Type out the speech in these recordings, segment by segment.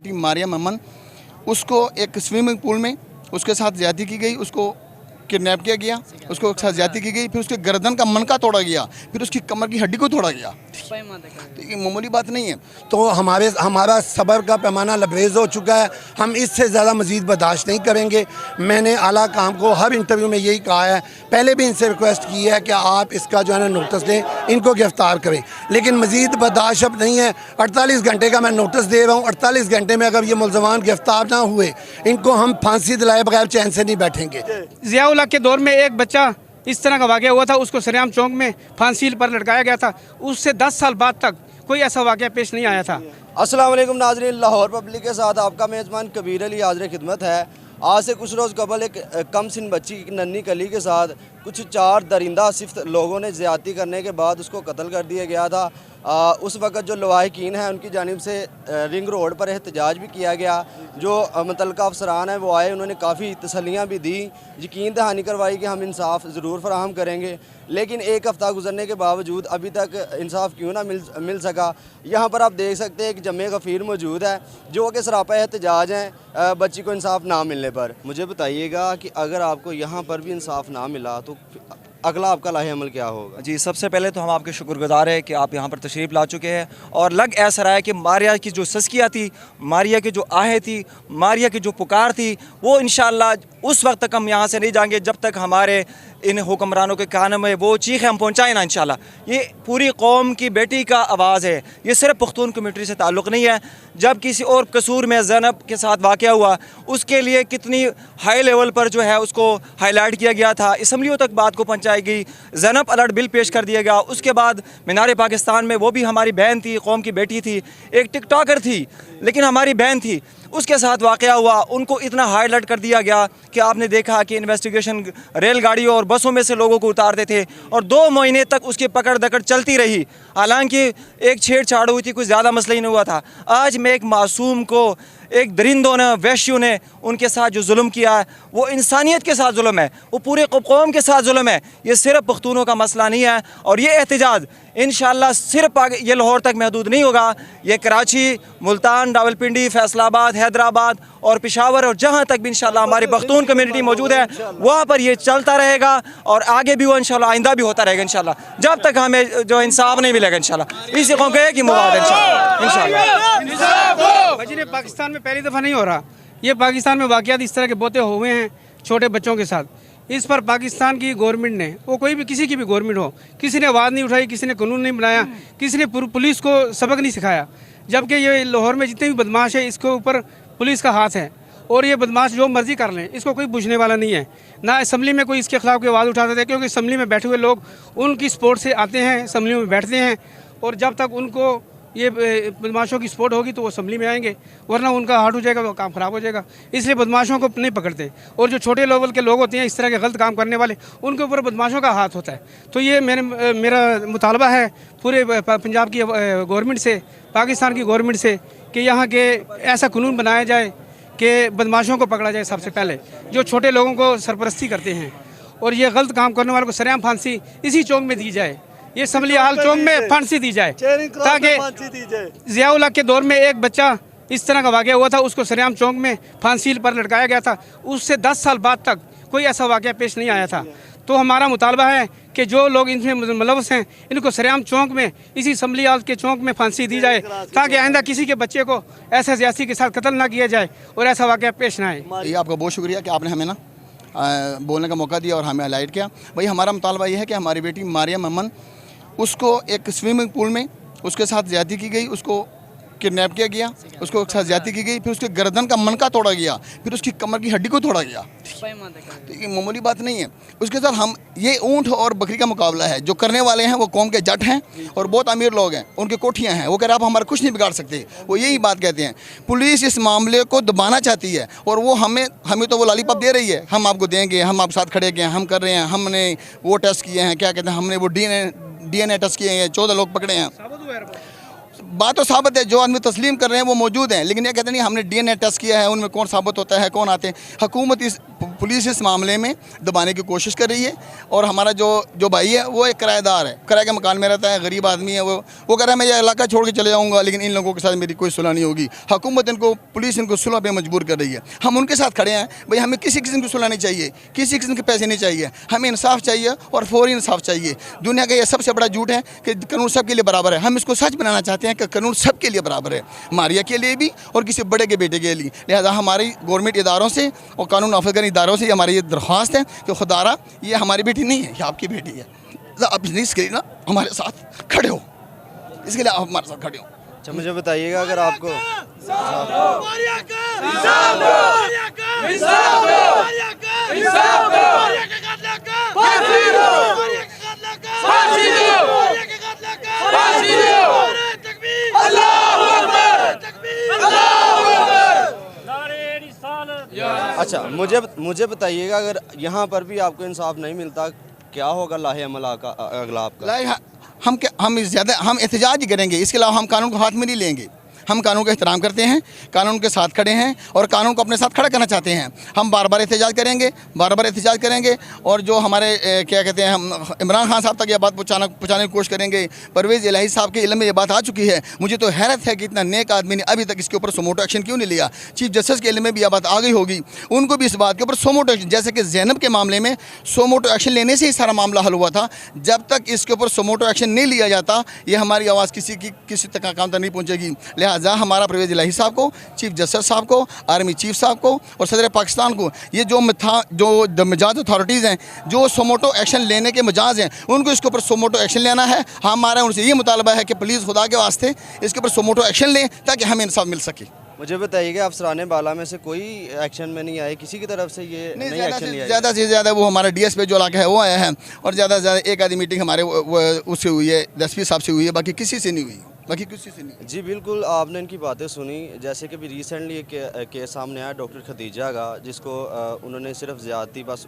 बेटी मारियम अमन, उसको एक स्विमिंग पूल में उसके साथ ज्यादती की गई, उसको किडनैप किया गया, उसको साथ ज्यादती की गई, फिर उसके गर्दन का मनका तोड़ा गया, फिर उसकी कमर की हड्डी को तोड़ा गया। तो ये मामूली बात नहीं है। तो हमारा सब्र का पैमाना लबरेज हो चुका है, हम इससे ज़्यादा मज़ीद बर्दाश्त नहीं करेंगे। मैंने आला काम को हर इंटरव्यू में यही कहा है, पहले भी इनसे रिक्वेस्ट की है कि आप इसका जो है ना नोटिस लें, इनको गिरफ्तार करें, लेकिन मज़ीद बर्दाश्त अब नहीं है। 48 घंटे का मैं नोटिस दे रहा हूँ, 48 घंटे में अगर ये मुलज़मान गिरफ्तार ना हुए, इनको हम फांसी दिलाए बगैर चैन से नहीं बैठेंगे। ज़ियाउल हक के दौर में एक बच्चा इस तरह का वाक़या हुआ था, उसको सरेआम चौक में फांसी पर लटकाया गया था, उससे 10 साल बाद तक कोई ऐसा वाक़या पेश नहीं आया था। अस्सलाम वालेकुम नाज़रीन, लाहौर पब्लिक के साथ आपका मेज़बान कबीर अली हाज़िर खिदमत है। आज से कुछ रोज़ कबल एक कम सिन बच्ची नन्ही कली के साथ कुछ 4 दरिंदा सिफ्त लोगों ने ज़्यादती करने के बाद उसको कत्ल कर दिया गया था। उस वक़्त जो लवाहिकीन हैं उनकी जानिब से रिंग रोड पर एहतजाज भी किया गया। जो मुतल्लिका अफसरान हैं वो आए, उन्होंने काफ़ी तसल्लियाँ भी दी, यकीन दहानी करवाई कि हम इंसाफ ज़रूर फराहम करेंगे, लेकिन एक हफ़्ता गुजरने के बावजूद अभी तक इंसाफ क्यों ना मिल सका। यहाँ पर आप देख सकते हैं कि जमे गफ़ीर मौजूद है जो कि सरापा एहतजाज हैं बच्ची को इंसाफ ना मिलने पर। मुझे बताइएगा कि अगर आपको यहाँ पर भी इंसाफ ना मिला तो अगला आपका लाहे अमल क्या होगा? जी, सबसे पहले तो हम आपके शुक्रगुजार हैं कि आप यहाँ पर तशरीफ़ ला चुके हैं। और लग ऐसा रहा है कि मारिया की जो सस्किया थी, मारिया की जो आहें थी, मारिया की जो पुकार थी, वो इंशाअल्लाह उस वक्त तक हम यहाँ से नहीं जाएंगे जब तक हमारे इन हुक्मरानों के कान में वो चीख हम पहुँचाएँ ना। इंशाअल्लाह ये पूरी कौम की बेटी का आवाज़ है, ये सिर्फ पख्तून कम्यूनिटी से ताल्लुक़ नहीं है। जब किसी और कसूर में ज़ैनब के साथ वाक़या हुआ, उसके लिए कितनी हाई लेवल पर जो है उसको हाईलाइट किया गया था, असम्बलियों तक बात को पहुँचाई गई, ज़ैनब अलर्ट बिल पेश कर दिया गया। उसके बाद मीनार पाकिस्तान में वो भी हमारी बहन थी, कौम की बेटी थी, एक टिकटॉकर थी लेकिन हमारी बहन थी, उसके साथ वाक़या हुआ, उनको इतना हाईलाइट कर दिया गया कि आपने देखा कि इन्वेस्टिगेशन रेलगाड़ियों और बसों में से लोगों को उतारते थे और 2 महीने तक उसकी पकड़ दकड़ चलती रही। हालांकि एक छेड़छाड़ हुई थी, कुछ ज़्यादा मसला ही नहीं हुआ था। आज में एक मासूम को एक दरिंदों ने, वहशियों ने उनके साथ जो जुल्म किया है वो इंसानियत के साथ जुल्म है, वो पूरे कौम के साथ जुल्म है। ये सिर्फ पख्तूनों का मसला नहीं है और ये एहतजाज इंशाअल्लाह सिर्फ ये लाहौर तक महदूद नहीं होगा, ये कराची, मुल्तान, रावलपिंडी, फैसलाबाद, हैदराबाद और पेशावर और जहाँ तक भी इंशाअल्लाह हमारी पख्तून कम्युनिटी मौजूद है वहाँ पर ये चलता रहेगा और आगे भी वो इंशाअल्लाह आइंदा भी होता रहेगा इंशाअल्लाह, जब तक हमें जो इंसाफ नहीं मिलेगा इंशाअल्लाह। इसी कौम के की मुबाद इंशाअल्लाह। पाकिस्तान में पहली दफ़ा नहीं हो रहा, ये पाकिस्तान में वाक़यात इस तरह के बहुते हुए हैं छोटे बच्चों के साथ। इस पर पाकिस्तान की गवर्नमेंट ने, वो कोई भी किसी की भी गवर्नमेंट हो, किसी ने आवाज़ नहीं उठाई, किसी ने कानून नहीं बनाया, किसी ने पुलिस को सबक नहीं सिखाया, जबकि ये लाहौर में जितने भी बदमाश है इसके ऊपर पुलिस का हाथ है और ये बदमाश जो मर्जी कर लें, इसको कोई पूछने वाला नहीं है। ना असम्बली में कोई इसके खिलाफ कोई आवाज़ उठाते थे, क्योंकि असम्बली में बैठे हुए लोग उनकी सपोर्ट से आते हैं, असम्बली में बैठते हैं और जब तक उनको ये बदमाशों की सपोर्ट होगी तो वो असम्बली में आएंगे, वरना उनका हार्ट हो जाएगा, वो काम ख़राब हो जाएगा। इसलिए बदमाशों को नहीं पकड़ते और जो छोटे लेवल के लोग होते हैं इस तरह के गलत काम करने वाले, उनके ऊपर बदमाशों का हाथ होता है। तो ये मेरा मुतालबा है पूरे पंजाब की गवर्नमेंट से, पाकिस्तान की गवर्नमेंट से कि यहाँ के ऐसा कानून बनाया जाए कि बदमाशों को पकड़ा जाए सबसे पहले, जो छोटे लोगों को सरपरस्ती करते हैं, और ये गलत काम करने वालों को सरेआम फांसी इसी चौक में दी जाए, ये असम्बली हाल चौक में फांसी दी जाए, ताकि ज़ियाउल हक के दौर में एक बच्चा इस तरह का वाक़या हुआ था, उसको सरेआम चौक में फांसी पर लटकाया गया था, उससे 10 साल बाद तक कोई ऐसा वाक़या पेश नहीं आया था। तो हमारा मुतालबा है कि जो लोग इनमें मुलव्वस हैं इनको सरेआम चौक में, इसी असम्बली हाल के चौक में फांसी दी जाए, ताकि आइंदा किसी के बच्चे को ऐसा सियासी के साथ कत्ल ना किया जाए और ऐसा वाक़या पेश ना आए। ये आपका बहुत शुक्रिया कि आपने हमें ना बोलने का मौका दिया और हमें हाईलाइट किया। भाई हमारा मुतालबा ये है कि हमारी बेटी मारियम अमन, उसको एक स्विमिंग पूल में उसके साथ ज्यादती की गई, उसको किडनैप किया गया, उसको साथ ज्यादती की गई, फिर उसके गर्दन का मनका तोड़ा गया, फिर उसकी कमर की हड्डी को तोड़ा गया। तो ये मामूली बात नहीं है। उसके साथ हम ये ऊँट और बकरी का मुकाबला है। जो करने वाले हैं वो कौम के जट हैं और बहुत अमीर लोग हैं, उनकी कोठियाँ हैं, वो कह रहे आप हमारा कुछ नहीं बिगाड़ सकते, वो यही बात कहते हैं। पुलिस इस मामले को दबाना चाहती है और वो हमें तो वो लॉलीपॉप दे रही है, हम आपको देंगे, हम आपके साथ खड़े हैं, हम कर रहे हैं, हमने वो टेस्ट किए हैं, क्या कहते हैं, हमने वो DNA टेस्ट किए हैं, 14 लोग पकड़े हैं। बात तो साबित है, जो आदमी तस्लीम कर रहे हैं वो मौजूद हैं, लेकिन ये कहते नहीं हमने DNA टेस्ट किया है, उनमें कौन साबित होता है, कौन आते हैं। हुकूमत पुलिस इस मामले में दबाने की कोशिश कर रही है। और हमारा जो भाई है वो एक किराएदार है, किराए के मकान में रहता है, गरीब आदमी है, वो कह रहा है मैं ये इलाका छोड़ के चले जाऊँगा, लेकिन इन लोगों के साथ मेरी कोई सुलह नहीं होगी। हुकूमत पुलिस इनको सुलह पर मजबूर कर रही है। हम उनके साथ खड़े हैं भाई, हमें किसी किस्म की सुलह नहीं चाहिए, किसी किस्म के पैसे नहीं चाहिए, हमें इंसाफ चाहिए और फौरी इंसाफ चाहिए। दुनिया का ये सबसे बड़ा झूठ है कि कानून सबके लिए बराबर है। हम इसको सच बनाना चाहते हैं कि कानून सबके लिए बराबर है, मारिया के लिए भी और किसी बड़े के बेटे के लिए। लिहाजा हमारी गवर्नमेंट इदारों से और कानून नाफिज़ इदारों से हमारी ये दरख्वास्त है कि खुदारा ये हमारी बेटी नहीं है, ये आपकी बेटी है। आप इसके लिए ना हमारे साथ खड़े हो, इसके लिए आप हमारे साथ खड़े हो। अच्छा मुझे बताइएगा, अगर आपको अच्छा मुझे बताइएगा, अगर यहाँ पर भी आपको इंसाफ नहीं मिलता क्या होगा लाहे अमल अगला आपका? हम एहतजाज ही करेंगे, इसके अलावा हम कानून को हाथ में नहीं लेंगे। हम कानून का एहतराम करते हैं, कानून के साथ खड़े हैं और कानून को अपने साथ खड़ा करना चाहते हैं। हम बार बार एहतजाज करेंगे और जो हमारे क्या कहते हैं, हम इमरान खान साहब तक यह बात पहुँचाने की कोशिश करेंगे। परवेज़ इलाही साहब के इल्म में ये बात आ चुकी है। मुझे तो हैरत है कि इतना नेक आदमी ने अभी तक इसके ऊपर सोमोटो एक्शन क्यों नहीं लिया। चीफ जस्टिस के इल्म में भी यह बात आ गई होगी, उनको भी इस बात के ऊपर सोमोटो एक्शन, जैसे कि ज़ैनब के मामले में सोमोटो एक्शन लेने से ही सारा मामला हल हुआ था। जब तक इसके ऊपर सोमोटो एक्शन नहीं लिया जाता, ये हमारी आवाज़ किसी तक काम तक नहीं पहुँचेगी। लिहाजा हमारा परवेज़ इलाही साहब को, चीफ जस्टिस साहब को, आर्मी चीफ साहब को और सदर पाकिस्तान को, ये जो मजाज अथॉरिटीज़ हैं जो सोमोटो एक्शन लेने के मजाज हैं, उनको इसके ऊपर सोमोटो एक्शन लेना है। हमारा उनसे ये मुतालबा है कि प्लीज़ खुदा के वास्ते इसके ऊपर सोमोटो एक्शन लें ताकि हमें इंसाफ मिल सके। मुझे बताइएगा, अफसरान बाला में से कोई एक्शन में नहीं आए, किसी की तरफ से ये नहीं एक्शन लिया? ज़्यादा से ज़्यादा वो हमारा DSP पे जो इलाका है वो आया है, और ज़्यादा से ज़्यादा एक आधी मीटिंग हमारे उससे हुई है, SP साहब से हुई है, बाकी किसी से नहीं हुई, बाकी किसी से नहीं। जी बिल्कुल, आपने इनकी बातें सुनी। जैसे कि अभी रिसेंटली एक केस सामने आया डॉक्टर खदीजा का, जिसको उन्होंने सिर्फ ज़्यादती बस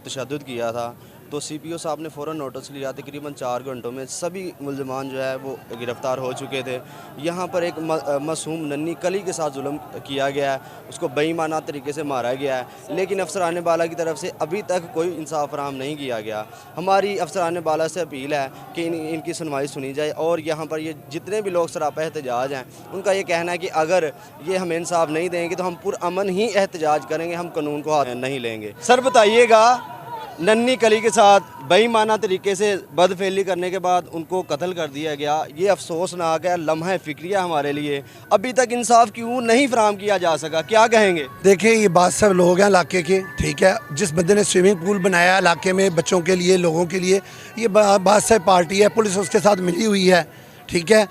तशद्दुद किया था, तो CPO साहब ने फ़ौरन नोटिस लिया। तकरीबन 4 घंटों में सभी मुल्ज़मान जो है वो गिरफ़्तार हो चुके थे। यहाँ पर एक मासूम नन्ही कली के साथ जुल्म किया गया है, उसको बेईमाना तरीके से मारा गया है, लेकिन अफसरान बाला की तरफ से अभी तक कोई इंसाफ फराहम नहीं किया गया। हमारी अफसरान बाला से अपील है कि इनकी सुनवाई सुनी जाए, और यहाँ पर ये जितने भी लोग सरापा एहतजाज हैं, उनका ये कहना है कि अगर ये हमें इंसाफ नहीं देंगे तो हम पुरअमन ही एहतजाज करेंगे, हम कानून को हाथ नहीं लेंगे। सर बताइएगा, नन्ही कली के साथ बेईमाना तरीके से बदफेली करने के बाद उनको कत्ल कर दिया गया, ये अफसोसनाक है, लम्हा फ़िक्रिया हमारे लिए। अभी तक इंसाफ क्यों नहीं फराहम किया जा सका, क्या कहेंगे? देखिए, ये बात सब लोग हैं इलाके के, ठीक है। जिस बंदे ने स्विमिंग पूल बनाया इलाके में बच्चों के लिए, लोगों के लिए, ये बात सब पार्टी है, पुलिस उसके साथ मिली हुई है, ठीक है।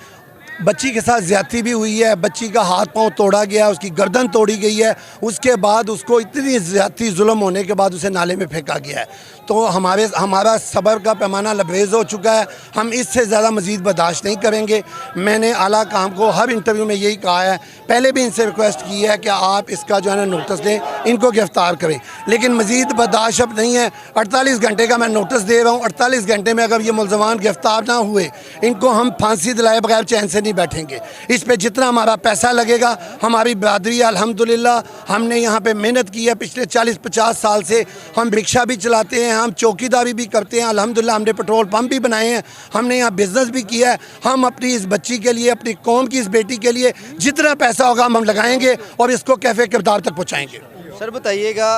बच्ची के साथ ज़्यादती भी हुई है, बच्ची का हाथ पांव तोड़ा गया, उसकी गर्दन तोड़ी गई है, उसके बाद उसको इतनी ज़्यादती जुल्म होने के बाद उसे नाले में फेंका गया है। तो हमारा सब्र का पैमाना लबरेज़ हो चुका है, हम इससे ज़्यादा मज़ीद बर्दाश्त नहीं करेंगे। मैंने आला काम को हर इंटरव्यू में यही कहा है, पहले भी इनसे रिक्वेस्ट की है कि आप इसका जो है ना नोटिस दें, इनको गिरफ़्तार करें, लेकिन मज़ीद बर्दाश्त अब नहीं है। 48 घंटे का मैं नोटिस दे रहा हूँ, 48 घंटे में अगर ये मुल्ज़मान गिरफ़्तार ना हुए, इनको हम फांसी दिलाए बगैर चैन से नहीं बैठेंगे। इस पे जितना हमारा पैसा लगेगा, हमारी बरादरी अल्हम्दुलिल्लाह, हमने यहाँ पे मेहनत की है पिछले 40-50 साल से। हम रिक्शा भी चलाते हैं, हम चौकीदारी भी करते हैं, अल्हम्दुलिल्लाह हमने पेट्रोल पंप भी बनाए हैं, हमने यहाँ बिज़नेस भी किया है। हम अपनी इस बच्ची के लिए, अपनी कौम की इस बेटी के लिए जितना पैसा होगा हम लगाएंगे और इसको कैफ़े किरदार तक पहुँचाएँगे। सर बताइएगा,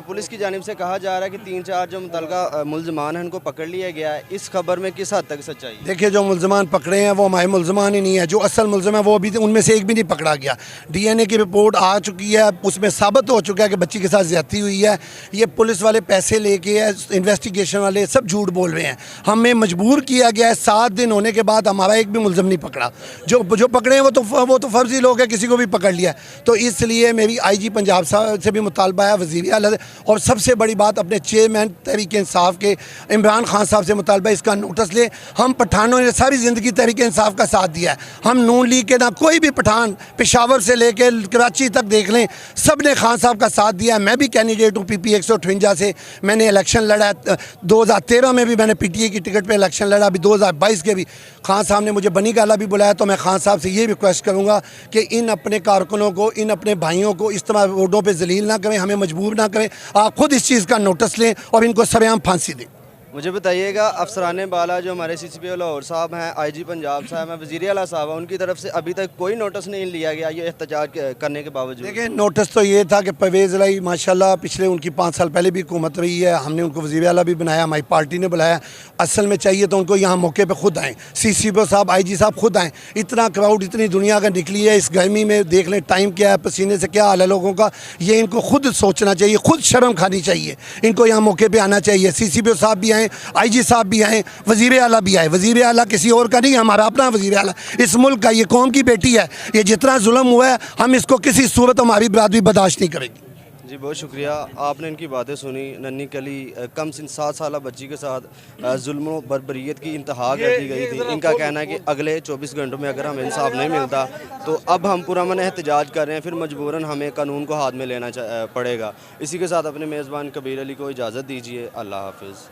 पुलिस की जानिब से कहा जा रहा है कि 3-4 जो मुतल्लिका मुल्ज़मान हैं उनको पकड़ लिया गया है, इस खबर में किस हद तक सच्चाई है? देखिए, जो मुल्ज़मान पकड़े हैं वो हमारे मुल्ज़मान ही नहीं है, जो असल मुल्ज़म है वो अभी उनमें से एक भी नहीं पकड़ा गया। DNA की रिपोर्ट आ चुकी है, उसमें साबित हो चुका है कि बच्ची के साथ ज़्यादती हुई है। ये पुलिस वाले पैसे लेके है, इन्वेस्टिगेशन वाले सब झूठ बोल रहे हैं। हमें मजबूर किया गया है, 7 दिन होने के बाद हमारा एक भी मुल्ज़म नहीं पकड़ा। जो पकड़े हैं वो तो फर्जी लोग हैं, किसी को भी पकड़ लिया। तो इसलिए मेरी IG पंजाब साहब से भी मुतालबा है वज़ीर आला और सबसे बड़ी बात अपने चेयरमैन तहरीक इंसाफ के इमरान खान साहब से मुतालबा इसका नोटिस ले। हम पठानों ने सारी ज़िंदगी तहरीक इंसाफ का साथ दिया है। हम नून लीग के ना कोई भी पठान पेशावर से लेके कराची तक देख लें, सब ने खान साहब का साथ दिया है। मैं भी कैंडिडेट हूँ PP 158 से, मैंने इलेक्शन लड़ा है। 2013 में भी मैंने PTA की टिकट पे इलेक्शन लड़ा, अभी 2022 के भी खान साहब ने मुझे बनी गाला भी बुलाया। तो मैं खान साहब से ये रिक्वेस्ट करूँगा कि इन अपने कारकुनों को, इन अपने भाइयों को इस तरह रोडों पर जलील ना करें, हमें मजबूर ना करें। आप खुद इस चीज़ का नोटिस लें और इनको सरेआम फांसी दें। मुझे बताइएगा, अफसरान बाला जो हमारे CCP लाहौर साहब हैं, IG पंजाब साहब हैं, वज़ीर आला साहब हैं, उनकी तरफ से अभी तक कोई नोटिस नहीं लिया गया ये एहतजाज करने के बावजूद? देखिए, नोटिस तो ये था कि परवेज़ इलाही माशाल्लाह पिछले उनकी 5 साल पहले भी हुकूमत रही है, हमने उनको वज़ीर आला भी बनाया, हमारी पार्टी ने बुलाया। असल में चाहिए तो उनको यहाँ मौके पर खुद आएँ, CCP साहब, IG साहब खुद आएँ। इतना क्राउड, इतनी दुनिया का निकली है, इस गर्मी में देख लें टाइम क्या है, पसीने से क्या हाल है लोगों का। ये इनको खुद सोचना चाहिए, खुद शर्म खानी चाहिए, इनको यहाँ मौके पर आना चाहिए। CCP साहब भी आएँ, IG साहब भी आए, वज़ीर आला भी आए। वज़ीर आला किसी और का नहीं, हमारा अपना वज़ीर आला, इस मुल्क का, ये कौम की बेटी है। ये जितना जुल्म हुआ है हम इसको किसी सूरत हमारी बरादरी बर्दाश्त नहीं करेगी। जी बहुत शुक्रिया, आपने इनकी बातें सुनी। नन्ही कली कम सिन 7 साल बच्ची के साथ जुल्म बर्बरियत की इंतहा कर दी गई थी। इनका कहना है कि अगले 24 घंटों में अगर हमें इंसाफ नहीं मिलता तो अब हम पुरअमन एहतजाज कर रहे हैं, फिर मजबूरन हमें कानून को हाथ में लेना पड़ेगा। इसी के साथ अपने मेज़बान कबीर अली को इजाज़त दीजिए। अल्लाह हाफ़िज़।